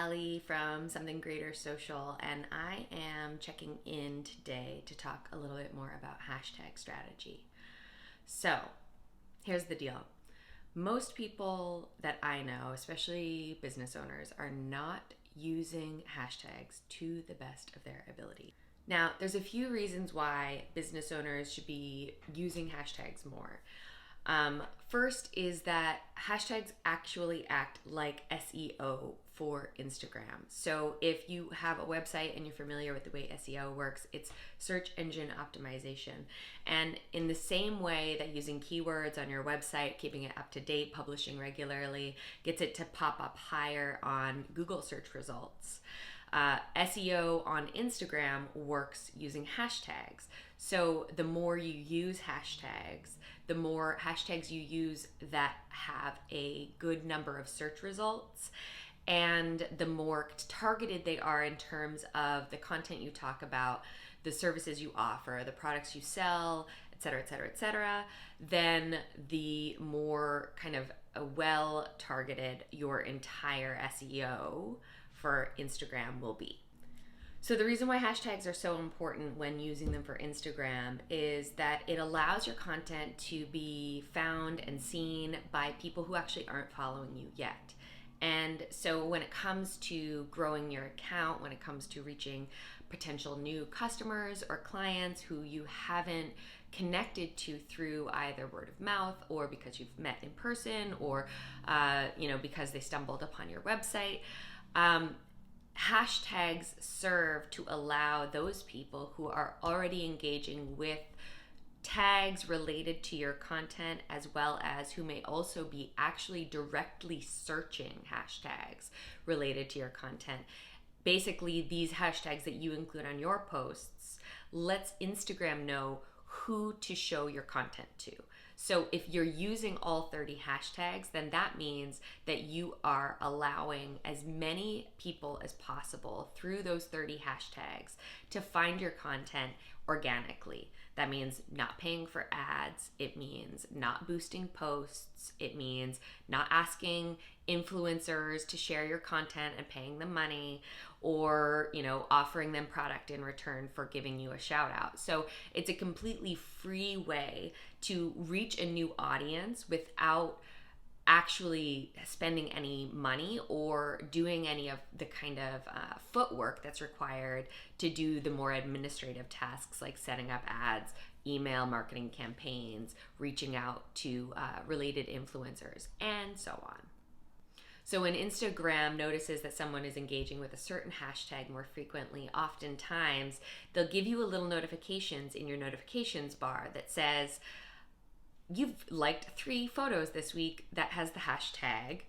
Allie from Something Greater Social, and I am checking in today to talk a little bit more about hashtag strategy. So, here's the deal. Most people that I know, especially business owners, are not using hashtags to the best of their ability. Now, there's a few reasons why business owners should be using hashtags more. First is that hashtags actually act like SEO for Instagram. So if you have a website and you're familiar with the way SEO works, it's search engine optimization. And in the same way that using keywords on your website, keeping it up to date, publishing regularly, gets it to pop up higher on Google search results. SEO on Instagram works using hashtags. So the more you use hashtags, the more hashtags you use that have a good number of search results, and the more targeted they are in terms of the content you talk about, the services you offer, the products you sell, etc., etc., etc., then the more kind of well targeted your entire SEO for Instagram will be. So the reason why hashtags are so important when using them for Instagram is that it allows your content to be found and seen by people who actually aren't following you yet. And so when it comes to growing your account, when it comes to reaching potential new customers or clients who you haven't connected to through either word of mouth or because you've met in person or because they stumbled upon your website, hashtags serve to allow those people who are already engaging with tags related to your content, as well as who may also be actually directly searching hashtags related to your content. Basically, these hashtags that you include on your posts lets Instagram know who to show your content to. So if you're using all 30 hashtags, then that means that you are allowing as many people as possible through those 30 hashtags to find your content organically. That means not paying for ads. It means not boosting posts. It means not asking influencers to share your content and paying them money, or offering them product in return for giving you a shout out. So it's a completely free way to reach a new audience without actually spending any money or doing any of the kind of footwork that's required to do the more administrative tasks like setting up ads, email marketing campaigns, reaching out to related influencers, and so on. So when Instagram notices that someone is engaging with a certain hashtag more frequently, oftentimes they'll give you a little notifications in your notifications bar that says, you've liked 3 photos this week that has the hashtag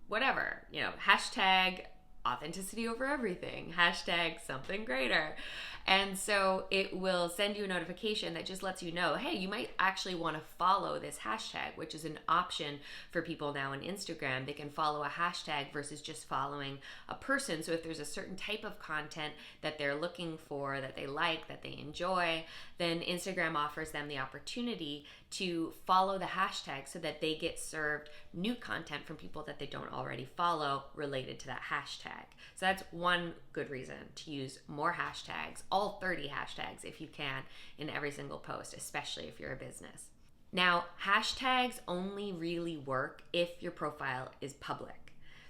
whatever, hashtag authenticity over everything, hashtag something greater. And so it will send you a notification that just lets you know, hey, you might actually want to follow this hashtag, which is an option for people now on Instagram. They can follow a hashtag versus just following a person. So if there's a certain type of content that they're looking for, that they like, that they enjoy, then Instagram offers them the opportunity to follow the hashtag so that they get served new content from people that they don't already follow related to that hashtag. So that's one good reason to use more hashtags, all 30 hashtags if you can, in every single post, especially if you're a business. Now, hashtags only really work if your profile is public.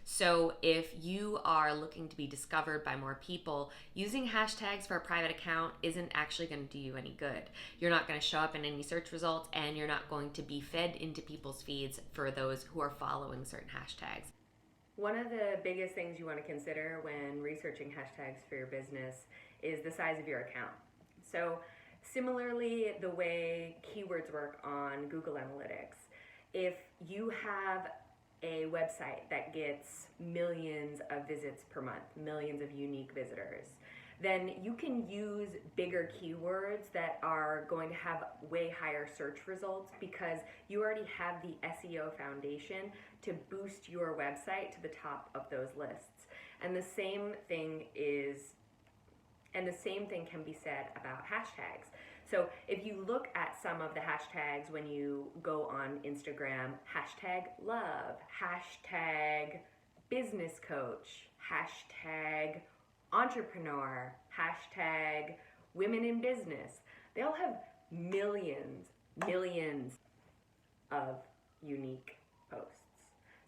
So if you are looking to be discovered by more people, using hashtags for a private account isn't actually going to do you any good. You're not going to show up in any search results, and you're not going to be fed into people's feeds for those who are following certain hashtags. One of the biggest things you want to consider when researching hashtags for your business is the size of your account. So similarly, the way keywords work on Google Analytics, if you have a website that gets millions of visits per month, millions of unique visitors, then you can use bigger keywords that are going to have way higher search results because you already have the SEO foundation to boost your website to the top of those lists. And the same thing can be said about hashtags. So if you look at some of the hashtags when you go on Instagram, hashtag love, hashtag business coach, hashtag entrepreneur, hashtag women in business. They all have millions of unique posts.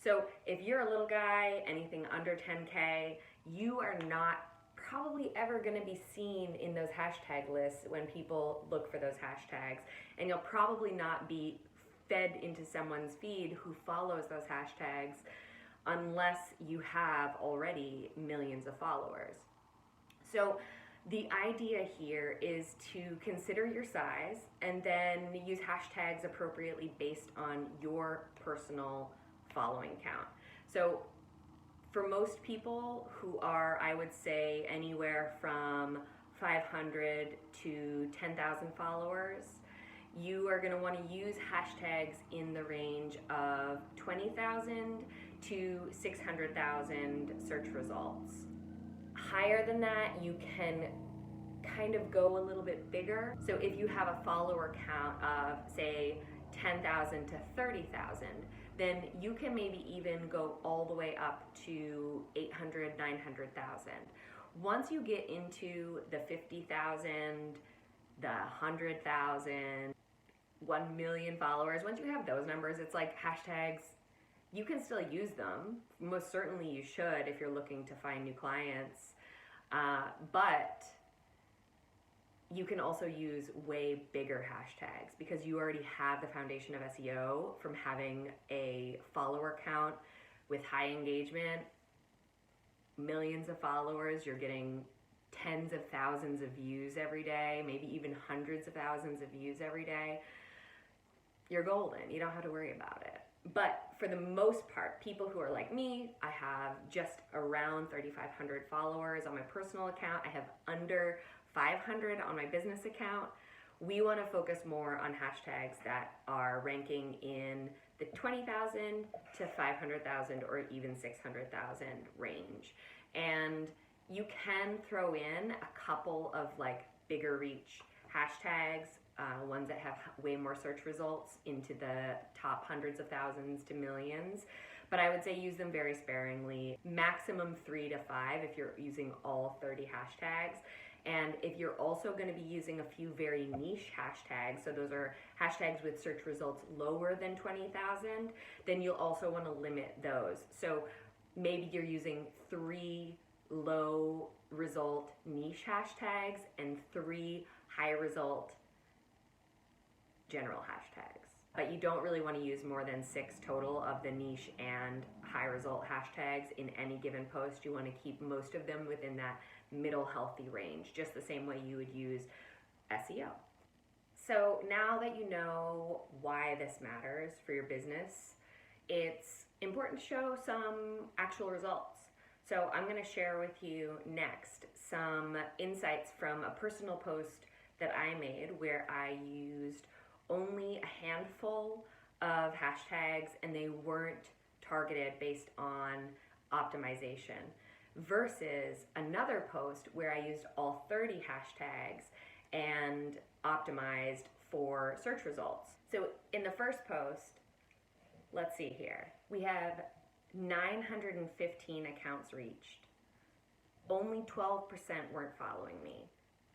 So if you're a little guy, anything under 10K, you are not probably ever going to be seen in those hashtag lists when people look for those hashtags, and you'll probably not be fed into someone's feed who follows those hashtags unless you have already millions of followers. So the idea here is to consider your size and then use hashtags appropriately based on your personal following count. So for most people who are, I would say, anywhere from 500 to 10,000 followers, you are going to want to use hashtags in the range of 20,000 to 600,000 search results. Higher than that, you can kind of go a little bit bigger. So if you have a follower count of, say, 10,000 to 30,000, then you can maybe even go all the way up to 800, 900,000. Once you get into the 50,000, the 100,000, 1 million followers, once you have those numbers, it's like hashtags, you can still use them. Most certainly you should if you're looking to find new clients. But you can also use way bigger hashtags because you already have the foundation of SEO from having a follower count with high engagement, millions of followers. You're getting tens of thousands of views every day, maybe even hundreds of thousands of views every day. You're golden. You don't have to worry about it. But for the most part, people who are like me, I have just around 3,500 followers on my personal account. I have under 500 on my business account. We want to focus more on hashtags that are ranking in the 20,000 to 500,000 or even 600,000 range. And you can throw in a couple of like bigger reach hashtags, ones that have way more search results into the top hundreds of thousands to millions. But I would say use them very sparingly, maximum 3 to 5 if you're using all 30 hashtags. And if you're also going to be using a few very niche hashtags, so those are hashtags with search results lower than 20,000, then you'll also want to limit those. So maybe you're using 3 low result niche hashtags and 3 high result general hashtags. But you don't really want to use more than 6 total of the niche and high result hashtags in any given post. You want to keep most of them within that middle healthy range, just the same way you would use SEO. So now that you know why this matters for your business, it's important to show some actual results. So I'm going to share with you next some insights from a personal post that I made where I used only a handful of hashtags and they weren't targeted based on optimization, versus another post where I used all 30 hashtags and optimized for search results. So in the first post, let's see here, we have 915 accounts reached. Only 12% weren't following me.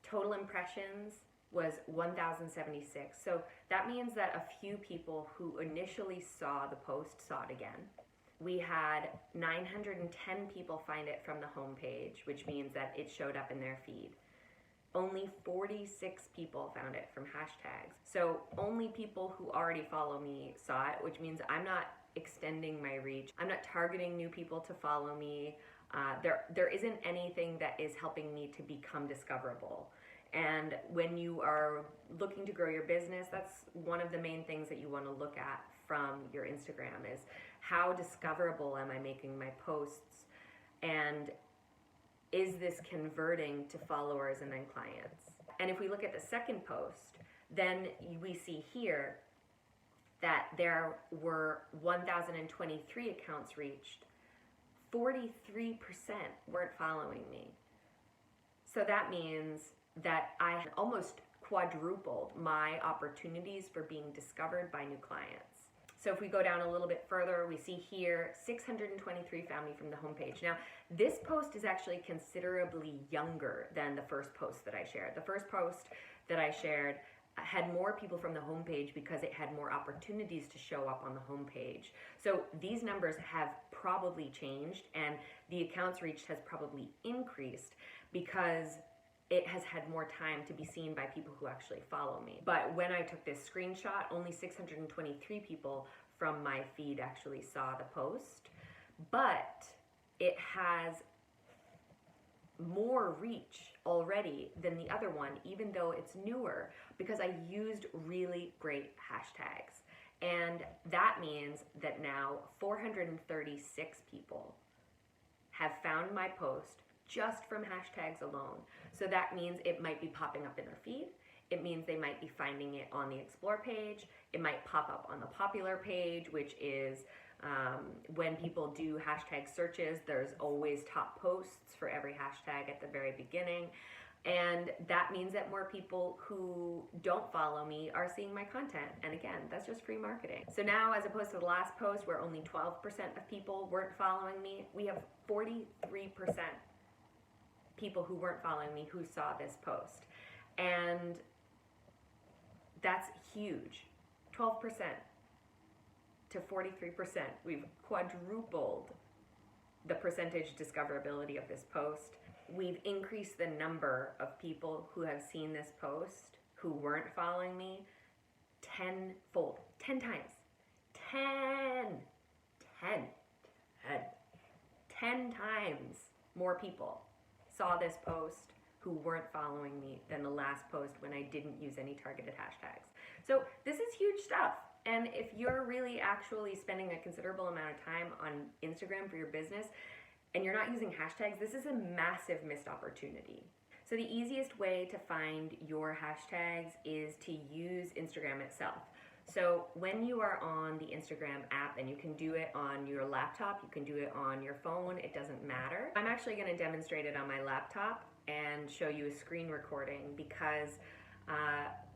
Total impressions was 1,076. So that means that a few people who initially saw the post saw it again. We had 910 people find it from the homepage, which means that it showed up in their feed. Only 46 people found it from hashtags. So only people who already follow me saw it, which means I'm not extending my reach. I'm not targeting new people to follow me. There isn't anything that is helping me to become discoverable. And when you are looking to grow your business, that's one of the main things that you want to look at from your Instagram is how discoverable am I making my posts, and is this converting to followers and then clients? And if we look at the second post, then we see here that there were 1,023 accounts reached. 43% weren't following me. So that means that I almost quadrupled my opportunities for being discovered by new clients. So if we go down a little bit further, we see here 623 found me from the homepage. Now, this post is actually considerably younger than the first post that I shared. The first post that I shared had more people from the homepage because it had more opportunities to show up on the homepage. So these numbers have probably changed, and the accounts reached has probably increased because it has had more time to be seen by people who actually follow me. But when I took this screenshot, only 623 people from my feed actually saw the post. But it has more reach already than the other one, even though it's newer, because I used really great hashtags. And that means that now 436 people have found my post just from hashtags alone. So that means it might be popping up in their feed. It means they might be finding it on the explore page. It might pop up on the popular page, which is when people do hashtag searches, there's always top posts for every hashtag at the very beginning. And that means that more people who don't follow me are seeing my content. And again, that's just free marketing. So now, as opposed to the last post where only 12% of people weren't following me, we have 43% people who weren't following me who saw this post. And that's huge. 12% to 43%. We've quadrupled the percentage discoverability of this post. We've increased the number of people who have seen this post who weren't following me tenfold, 10 times. 10 times more people saw this post who weren't following me than the last post when I didn't use any targeted hashtags. So this is huge stuff. And if you're really actually spending a considerable amount of time on Instagram for your business and you're not using hashtags, this is a massive missed opportunity. So the easiest way to find your hashtags is to use Instagram itself. So when you are on the Instagram app, and you can do it on your laptop, you can do it on your phone, it doesn't matter. I'm actually going to demonstrate it on my laptop and show you a screen recording because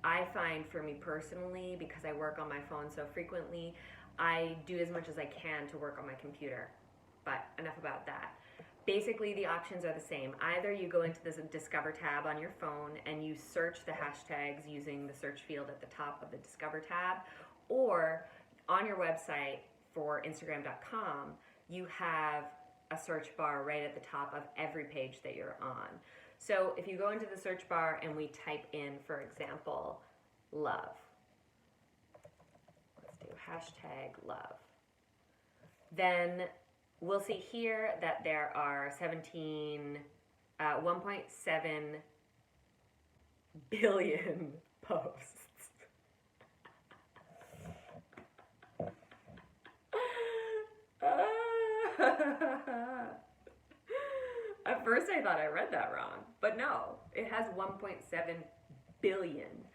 I find for me personally, because I work on my phone so frequently, I do as much as I can to work on my computer. But enough about that. Basically, the options are the same. Either you go into this Discover tab on your phone and you search the hashtags using the search field at the top of the Discover tab, or on your website for Instagram.com, you have a search bar right at the top of every page that you're on. So if you go into the search bar and we type in, for example, love. Let's do hashtag love. Then we'll see here that there are 1.7 billion posts. At first I thought I read that wrong, but no, it has 1.7 billion.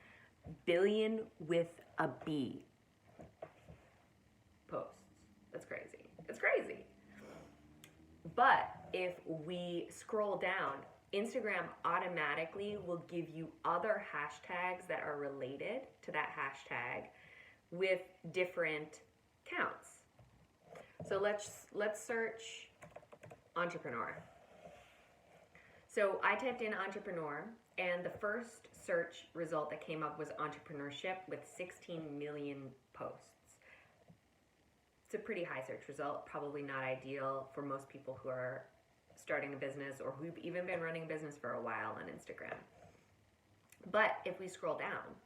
Billion with a B. Posts. That's crazy. It's crazy. But if we scroll down, Instagram automatically will give you other hashtags that are related to that hashtag with different counts. So let's search entrepreneur. So I typed in entrepreneur, and the first search result that came up was entrepreneurship with 16 million posts. It's a pretty high search result, probably not ideal for most people who are starting a business or who've even been running a business for a while on Instagram. But if we scroll down,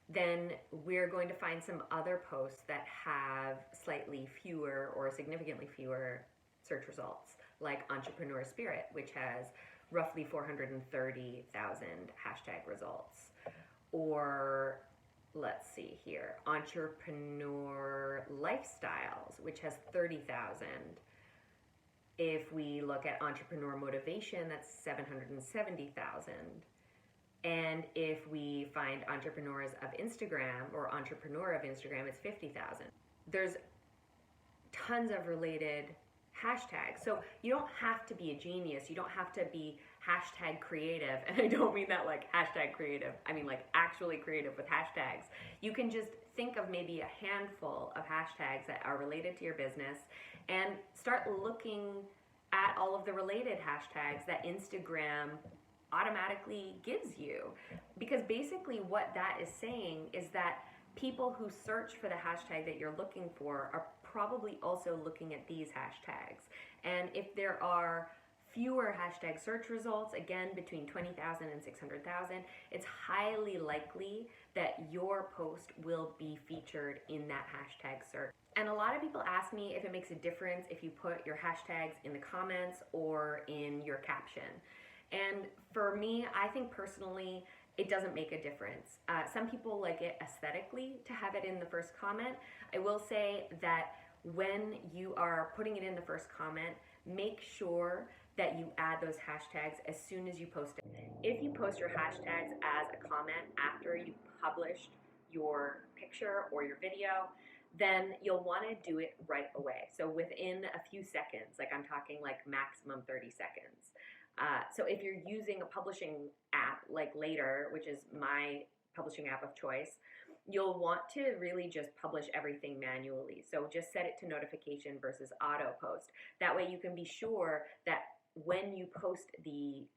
then we're going to find some other posts that have slightly fewer or significantly fewer search results, like Entrepreneur Spirit, which has roughly 430,000 hashtag results. Or let's see here, Entrepreneur Lifestyles, which has 30,000. If we look at Entrepreneur Motivation, that's 770,000. And if we find Entrepreneurs of Instagram or Entrepreneur of Instagram, it's 50,000. There's tons of related hashtags. So you don't have to be a genius. You don't have to be hashtag creative. And I don't mean that like hashtag creative. I mean like actually creative with hashtags. You can just think of maybe a handful of hashtags that are related to your business and start looking at all of the related hashtags that Instagram automatically gives you. Because basically what that is saying is that people who search for the hashtag that you're looking for are probably also looking at these hashtags. And if there are fewer hashtag search results, again between 20,000 and 600,000, it's highly likely that your post will be featured in that hashtag search. And a lot of people ask me if it makes a difference if you put your hashtags in the comments or in your caption. And for me, I think personally, it doesn't make a difference. Some people like it aesthetically to have it in the first comment. I will say that when you are putting it in the first comment, make sure that you add those hashtags as soon as you post it. If you post your hashtags as a comment after you published your picture or your video, then you'll want to do it right away. So within a few seconds, like I'm talking like maximum 30 seconds. So if you're using a publishing app like Later, which is my publishing app of choice, you'll want to really just publish everything manually. So just set it to notification versus auto post. That way you can be sure that when you post the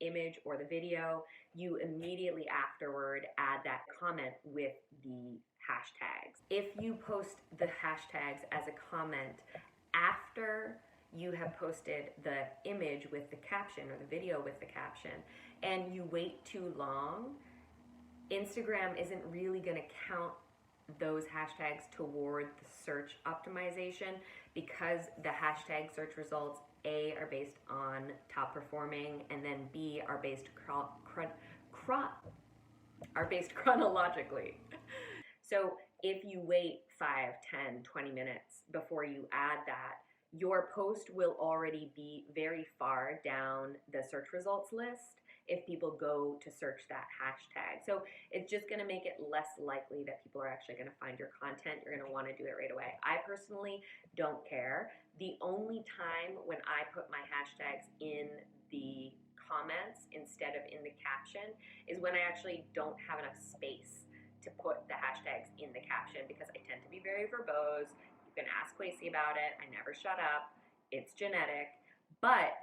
image or the video, you immediately afterward add that comment with the hashtags. If you post the hashtags as a comment after you have posted the image with the caption or the video with the caption and you wait too long, Instagram isn't really going to count those hashtags toward the search optimization because the hashtag search results A are based on top performing and then B are based chronologically. So if you wait 5, 10, 20 minutes before you add that, your post will already be very far down the search results list if people go to search that hashtag. So it's just going to make it less likely that people are actually going to find your content. You're going to want to do it right away. I personally don't care. The only time when I put my hashtags in the comments instead of in the caption is when I actually don't have enough space to put the hashtags in the caption because I tend to be very verbose. You can ask Quacey about it. I never shut up. It's genetic. But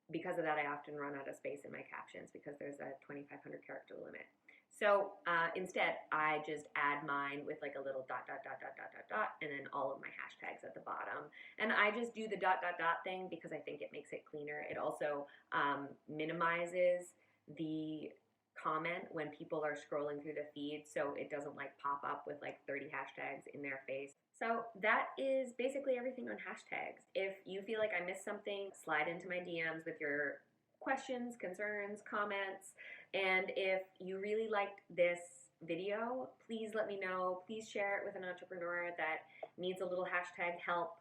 because of that, I often run out of space in my captions because there's a 2,500 character limit. So instead, I just add mine with like a little dot, dot, dot, dot, dot, dot, dot, and then all of my hashtags at the bottom. And I just do the dot, dot, dot thing because I think it makes it cleaner. It also minimizes the comment when people are scrolling through the feed, so it doesn't like pop up with like 30 hashtags in their face. So that is basically everything on hashtags. If you feel like I missed something, slide into my DMs with your questions, concerns, comments, and if you really liked this video, please let me know. Please share it with an entrepreneur that needs a little hashtag help.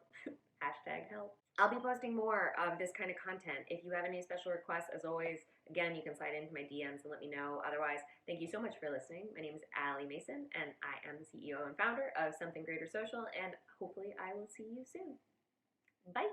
Hashtag help. I'll be posting more of this kind of content. If you have any special requests, as always, again, you can slide into my DMs and let me know. Otherwise, thank you so much for listening. My name is Allie Mason, and I am the CEO and founder of Something Greater Social, and hopefully I will see you soon. Bye.